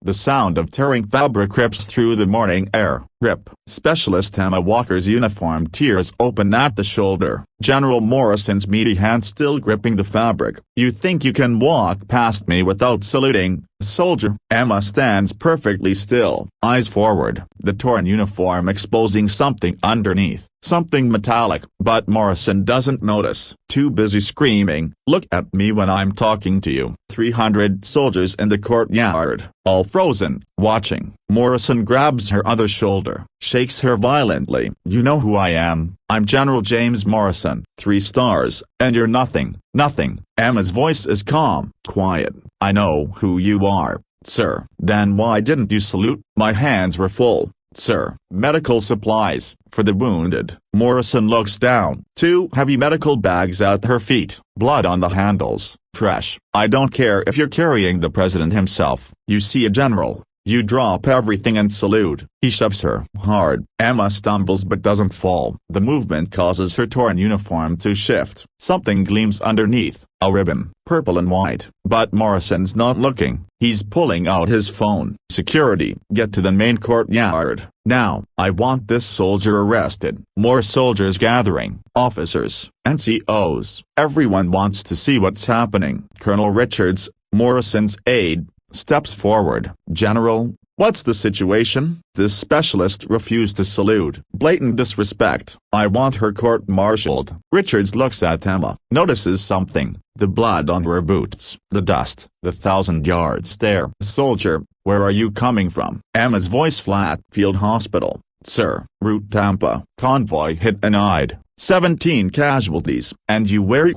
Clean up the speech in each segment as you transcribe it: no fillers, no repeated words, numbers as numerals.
The sound of tearing fabric rips through the morning air. Rip. Specialist Emma Walker's uniform tears open at the shoulder. General Morrison's meaty hand still gripping the fabric. You think you can walk past me without saluting, soldier? Emma stands perfectly still, eyes forward, the torn uniform exposing something underneath. Something metallic, but Morrison doesn't notice, too busy screaming, "Look at me when I'm talking to you." 300 soldiers in the courtyard, all frozen, watching. Morrison grabs her other shoulder, shakes her violently. "You know who I am. I'm General James Morrison, 3 stars, and you're nothing, nothing." Emma's voice is calm, quiet. "I know who you are, sir." "Then why didn't you salute?" "My hands were full, sir." "Medical supplies, for the wounded." Morrison looks down. 2 heavy medical bags at her feet, blood on the handles, fresh. "I don't care if you're carrying the president himself. You see a general, you drop everything and salute." He shoves her hard. Emma stumbles but doesn't fall. The movement causes her torn uniform to shift. Something gleams underneath, a ribbon, purple and white. But Morrison's not looking. He's pulling out his phone. "Security, get to the main courtyard, now. I want this soldier arrested." More soldiers gathering, officers, NCOs. Everyone wants to see what's happening. Colonel Richards, Morrison's aide, steps forward. "General, what's the situation?" The specialist refused to salute. Blatant disrespect. "I want her court-martialed." Richards looks at Emma, notices something, the blood on her boots, the dust, the 1,000-yard stare. "Soldier, where are you coming from?" Emma's voice flat. "Field hospital, sir. Route Tampa. Convoy hit and eyed. 17 casualties." "And you were?"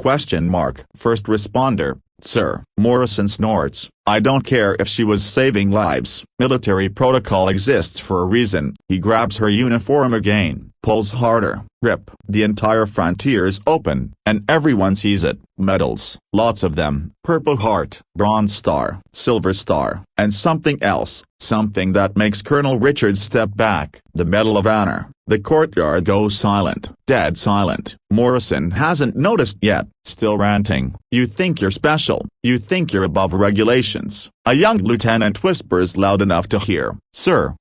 "First responder, sir." Morrison snorts. "I don't care if she was saving lives. Military protocol exists for a reason." He grabs her uniform again, pulls harder. Rip. The entire frontier's open, and everyone sees it. Medals, lots of them. Purple Heart, Bronze Star, Silver Star, and something else, something that makes Colonel Richards step back. The Medal of Honor. The courtyard goes silent, dead silent. Morrison hasn't noticed yet, still ranting. "You think you're special, you think you're above regulations." A young lieutenant whispers loud enough to hear. "Sir.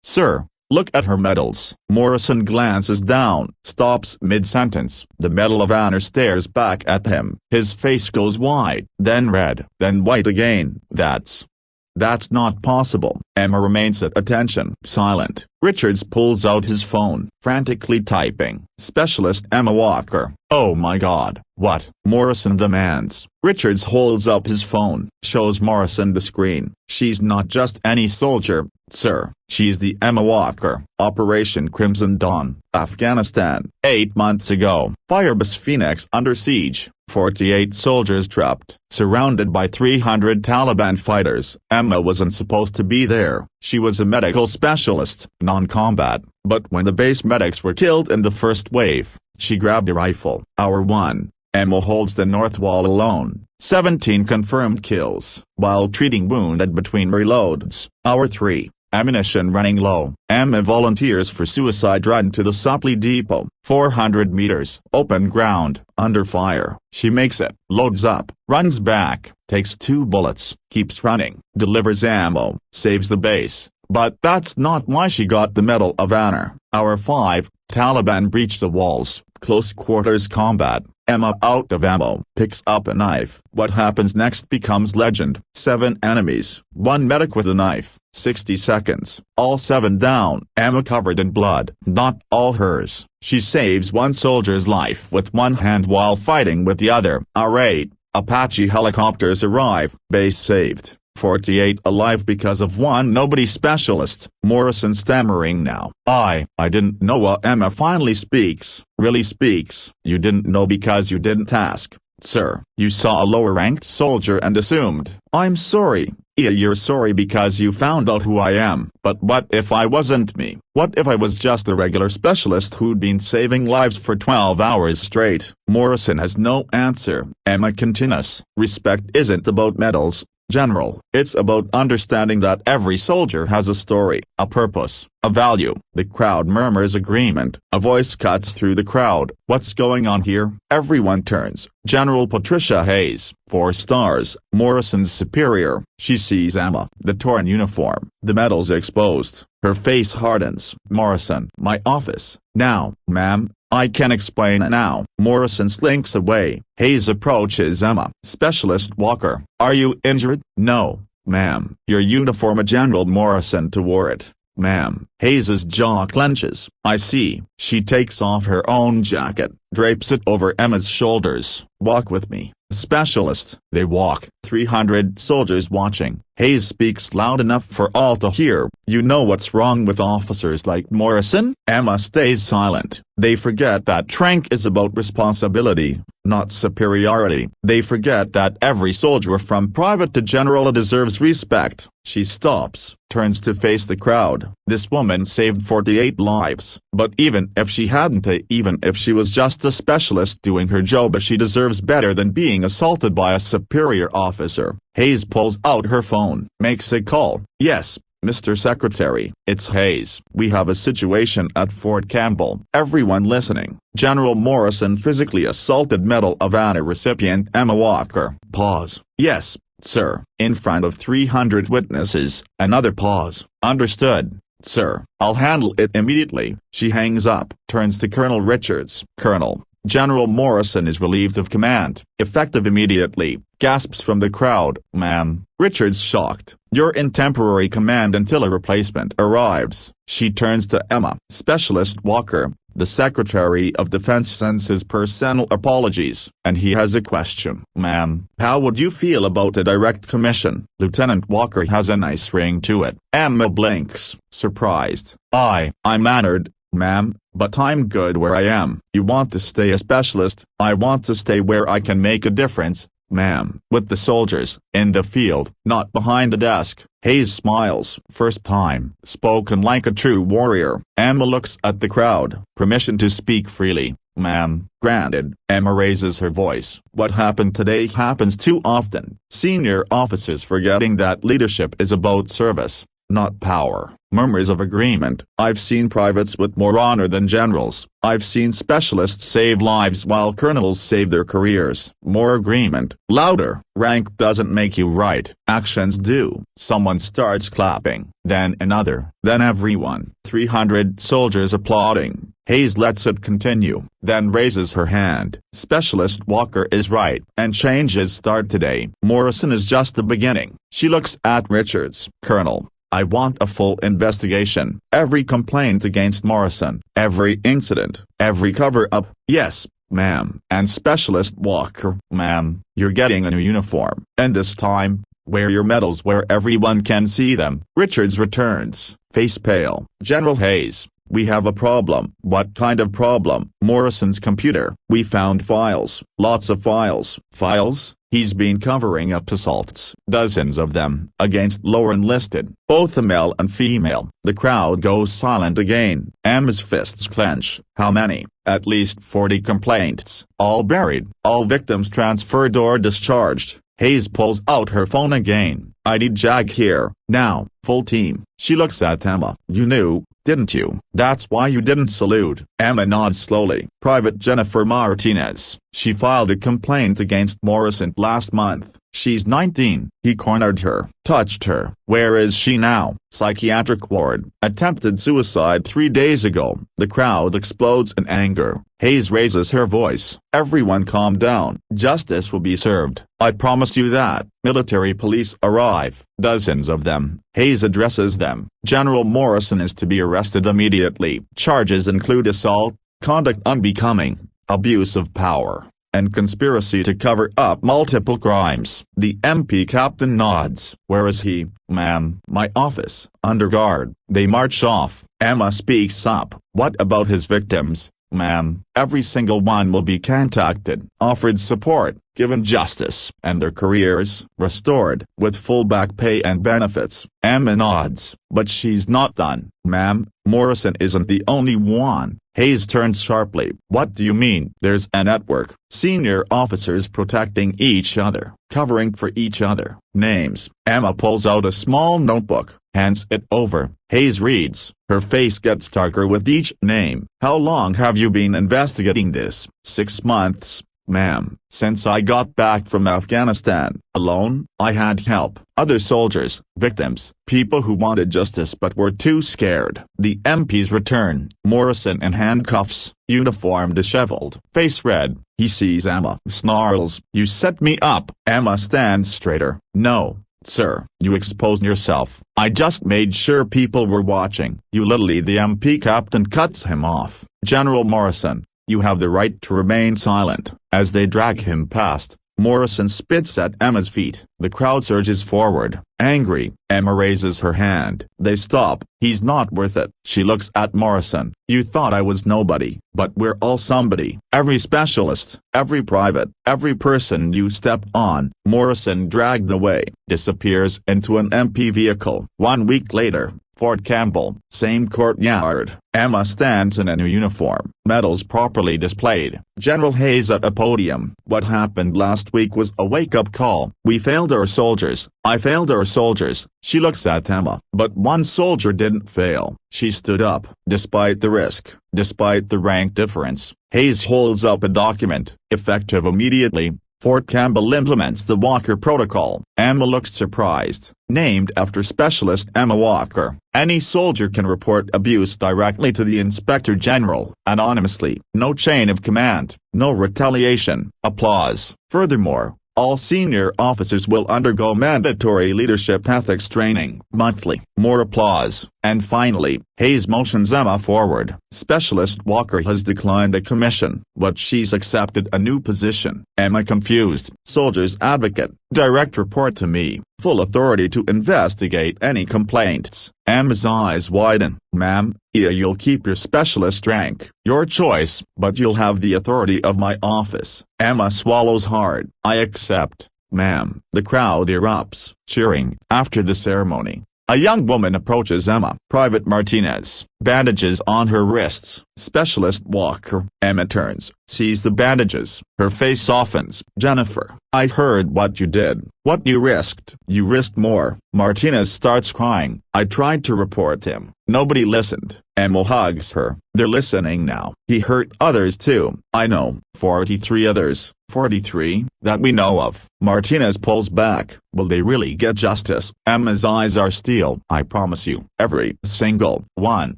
Sir, look at her medals." Morrison glances down, stops mid-sentence. The Medal of Honor stares back at him. His face goes white, then red, then white again. That's not possible." Emma remains at attention, silent. Richards pulls out his phone, frantically typing. "Specialist Emma Walker." "Oh my God, what?" Morrison demands. Richards holds up his phone, shows Morrison the screen. "She's not just any soldier, sir. She's the Emma Walker. Operation Crimson Dawn, Afghanistan. 8 months ago. Firebase Phoenix under siege. 48 soldiers trapped, surrounded by 300 Taliban fighters. Emma wasn't supposed to be there. She was a medical specialist, non-combat, but when the base medics were killed in the first wave, she grabbed a rifle." Hour 1. Emma holds the north wall alone. 17 confirmed kills, while treating wounded between reloads. Hour 3. Ammunition running low. Emma volunteers for suicide run to the supply depot. 400 meters. Open ground, under fire. She makes it. Loads up, runs back, takes 2 bullets, keeps running, delivers ammo, saves the base. But that's not why she got the Medal of Honor. Hour 5. Taliban breach the walls. Close quarters combat. Emma out of ammo, picks up a knife. What happens next becomes legend. 7 enemies, 1 medic with a knife. 60 seconds, all 7 down. Emma covered in blood, not all hers. She saves 1 soldier's life with one hand while fighting with the other. Hour 8. Apache helicopters arrive. Base saved. 48 alive because of one nobody specialist. Morrison stammering now. I didn't know." Emma finally speaks. Really speaks. "You didn't know because you didn't ask, sir. You saw a lower-ranked soldier and assumed." "I'm sorry." "Yeah, you're sorry because you found out who I am. But what if I wasn't me? What if I was just a regular specialist who'd been saving lives for 12 hours straight?" Morrison has no answer. Emma continues. "Respect isn't about medals, General, it's about understanding that every soldier has a story, a purpose, a value. The crowd murmurs agreement. A voice cuts through the crowd. What's going on here? Everyone turns. General Patricia Hayes, 4 stars, Morrison's superior. She sees Emma, the torn uniform, the medals exposed. Her face hardens. Morrison, my office. Now, ma'am, I can explain now. Morrison slinks away. Hayes approaches Emma. Specialist Walker, are you injured? No, ma'am. Your uniform. General Morrison toward it. Ma'am. Hayes's jaw clenches. I see. She takes off her own jacket, drapes it over Emma's shoulders. Walk with me. Specialist. They walk. 300 soldiers watching. Hayes speaks loud enough for all to hear. You know what's wrong with officers like Morrison? Emma stays silent. They forget that rank is about responsibility, not superiority. They forget that every soldier from private to general deserves respect. She stops, turns to face the crowd. This woman saved 48 lives. But even if she hadn't, even if she was just a specialist doing her job, she deserves better than being assaulted by a superior officer. Hayes pulls out her phone, makes a call. Yes, Mr. Secretary, it's Hayes. We have a situation at Fort Campbell. Everyone listening. General Morrison physically assaulted Medal of Honor recipient Emma Walker. Pause. Yes, sir. In front of 300 witnesses. Another pause. Understood, sir. I'll handle it immediately. She hangs up, turns to Colonel Richards. Colonel, General Morrison is relieved of command. Effective immediately. Gasps from the crowd. Ma'am. Richards shocked. You're in temporary command until a replacement arrives. She turns to Emma. Specialist Walker, the Secretary of Defense sends his personal apologies, and he has a question. Ma'am, how would you feel about a direct commission? Lieutenant Walker has a nice ring to it. Emma blinks, surprised. I'm honored, ma'am, but I'm good where I am. You want to stay a specialist? I want to stay where I can make a difference, ma'am. With the soldiers, in the field, not behind a desk. Hayes smiles. First time. Spoken like a true warrior. Emma looks at the crowd. Permission to speak freely, ma'am. Granted. Emma raises her voice. What happened today happens too often. Senior officers forgetting that leadership is about service, not power. Murmurs of agreement. I've seen privates with more honor than generals. I've seen specialists save lives while colonels save their careers. More agreement. Louder. Rank doesn't make you right. Actions do. Someone starts clapping. Then another. Then everyone. 300 soldiers applauding. Hayes lets it continue, then raises her hand. Specialist Walker is right. And changes start today. Morrison is just the beginning. She looks at Richards. Colonel, I want a full investigation. Every complaint against Morrison, every incident, every cover-up. Yes, ma'am. And Specialist Walker, ma'am, you're getting a new uniform. And this time, wear your medals where everyone can see them. Richards returns, face pale. General Hayes, we have a problem. What kind of problem? Morrison's computer. We found files. Lots of files. Files? He's been covering up assaults, dozens of them, against lower enlisted, both the male and female. The crowd goes silent again. Emma's fists clench. How many? At least 40 complaints. All buried. All victims transferred or discharged. Hayes pulls out her phone again. I need Jag here, now, full team. She looks at Emma. You knew, didn't you? That's why you didn't salute. Emma nods slowly. Private Jennifer Martinez. She filed a complaint against Morrison last month. She's 19. He cornered her, touched her. Where is she now? Psychiatric ward. Attempted suicide 3 days ago. The crowd explodes in anger. Hayes raises her voice. Everyone calm down. Justice will be served. I promise you that. Military police arrive. Dozens of them. Hayes addresses them. General Morrison is to be arrested immediately. Charges include assault, conduct unbecoming, abuse of power, and conspiracy to cover up multiple crimes. The MP captain nods. Where is he? Ma'am, my office. Under guard. They march off. Emma speaks up. What about his victims? Ma'am, every single one will be contacted, offered support, given justice, and their careers restored, with full back pay and benefits. Emma nods. But she's not done. Ma'am, Morrison isn't the only one. Hayes turns sharply. What do you mean? There's a network. Senior officers protecting each other, covering for each other. Names. Emma pulls out a small notebook, hands it over. Hayes reads. Her face gets darker with each name. How long have you been investigating this? 6 months. Ma'am, since I got back from Afghanistan. Alone? I had help. Other soldiers, victims, people who wanted justice but were too scared. The MP's return. Morrison in handcuffs, uniform disheveled, face red. He sees Emma. Snarls. You set me up. Emma stands straighter. No, sir, you exposed yourself. I just made sure people were watching. You literally. The MP captain cuts him off. General Morrison, you have the right to remain silent. As they drag him past, Morrison spits at Emma's feet. The crowd surges forward, angry. Emma raises her hand. They stop. He's not worth it. She looks at Morrison. You thought I was nobody, but we're all somebody. Every specialist, every private, every person you step on. Morrison dragged away, disappears into an MP vehicle. 1 week later, Fort Campbell, same courtyard. Emma stands in a new uniform, medals properly displayed. General Hayes at a podium. What happened last week was a wake-up call. We failed our soldiers. I failed our soldiers. She looks at Emma. But one soldier didn't fail. She stood up, despite the risk, despite the rank difference. Hayes holds up a document, effective immediately. Fort Campbell implements the Walker Protocol. Emma looks surprised. Named after Specialist Emma Walker, any soldier can report abuse directly to the Inspector General, anonymously. No chain of command, no retaliation. Applause. Furthermore, all senior officers will undergo mandatory leadership ethics training monthly. More applause. And finally, Hayes motions Emma forward. Specialist Walker has declined a commission, but she's accepted a new position. Emma confused. Soldier's advocate. Direct report to me. Full authority to investigate any complaints. Emma's eyes widen. Ma'am, yeah, you'll keep your specialist rank. Your choice, but you'll have the authority of my office. Emma swallows hard. I accept, ma'am. The crowd erupts, cheering. After the ceremony, a young woman approaches Emma. Private Martinez. Bandages on her wrists. Specialist Walker. Emma turns, sees the bandages. Her face softens. Jennifer, I heard what you did. What you risked. You risked more. Martinez starts crying. I tried to report him. Nobody listened. Emma hugs her. They're listening now. He hurt others too. I know. 43 others. 43, that we know of. Martinez pulls back. Will they really get justice? Emma's eyes are steel. I promise you. Every single one.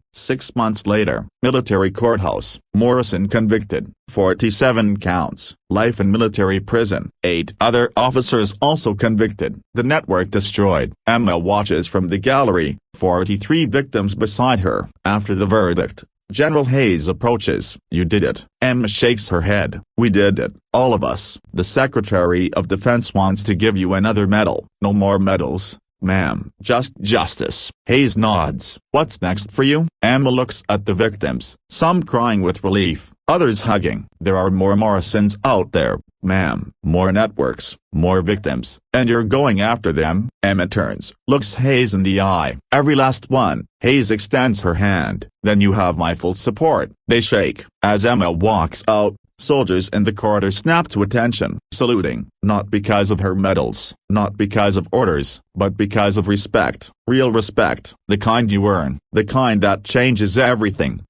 6 months later, military courthouse. Morrison convicted. 47 counts. Life in military prison. 8 other officers also convicted. The network destroyed. Emma watches from the gallery. 43 victims beside her. After the verdict, General Hayes approaches. You did it. Emma shakes her head. We did it, all of us. The Secretary of Defense wants to give you another medal. No more medals, ma'am. Just justice. Hayes nods. What's next for you? Emma looks at the victims, some crying with relief, others hugging. There are more Morrisons out there, ma'am. More networks, more victims, and you're going after them? Emma turns, looks Hayes in the eye. Every last one. Hayes extends her hand. Then you have my full support. They shake. As Emma walks out, soldiers in the corridor snap to attention, saluting, not because of her medals, not because of orders, but because of respect. Real respect. The kind you earn. The kind that changes everything.